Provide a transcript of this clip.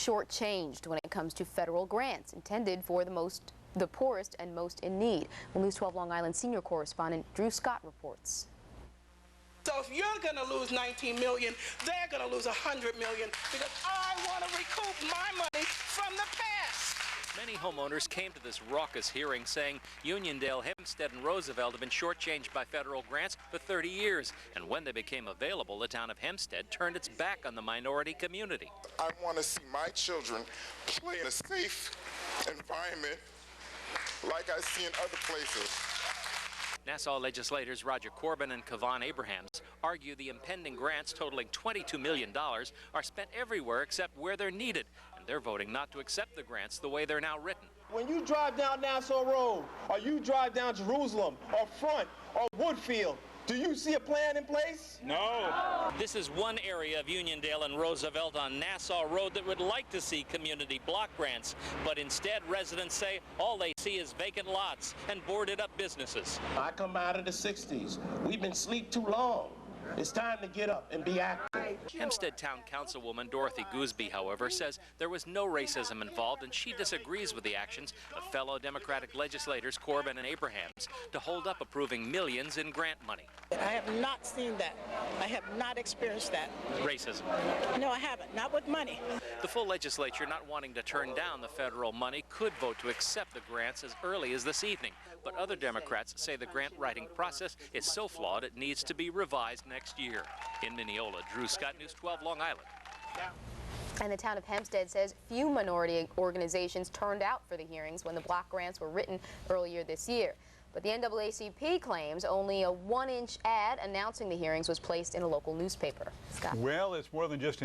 shortchanged when it comes to federal grants intended for the poorest and most in need. Well, News 12 Long Island senior correspondent Drew Scott reports. So if you're going to lose $19 million, they're going to lose $100 million because I want to recoup my money from the past. Many homeowners came to this raucous hearing saying Uniondale, Hempstead, and Roosevelt have been shortchanged by federal grants for 30 years. And when they became available, the town of Hempstead turned its back on the minority community. I want to see my children play in a safe environment like I see in other places. Nassau legislators Roger Corbin and Legislator Abrahams argue the impending grants totaling $22 million are spent everywhere except where they're needed, and they're voting not to accept the grants the way they're now written. When you drive down Nassau Road, or you drive down Jerusalem, or Front, or Woodfield, do you see a plan in place? No. This is one area of Uniondale and Roosevelt on Nassau Road that would like to see community block grants, but instead residents say all they see is vacant lots and boarded up businesses. I come out of the 60s. We've been asleep too long. It's time to get up and be active. Hempstead Town Councilwoman Dorothy Gooseby, however, says there was no racism involved, and she disagrees with the actions of fellow Democratic legislators Corbin and Abrahams to hold up approving millions in grant money. I have not seen that. I have not experienced that. Racism? No, I haven't. Not with money. The full legislature, not wanting to turn down the federal money, could vote to accept the grants as early as this evening. But other Democrats say the grant writing process is so flawed it needs to be revised next year. In Mineola, Drew Scott, News 12, Long Island. And the town of Hempstead says few minority organizations turned out for the hearings when the block grants were written earlier this year. But the NAACP claims only a 1-inch ad announcing the hearings was placed in a local newspaper. Scott. Well, it's more than just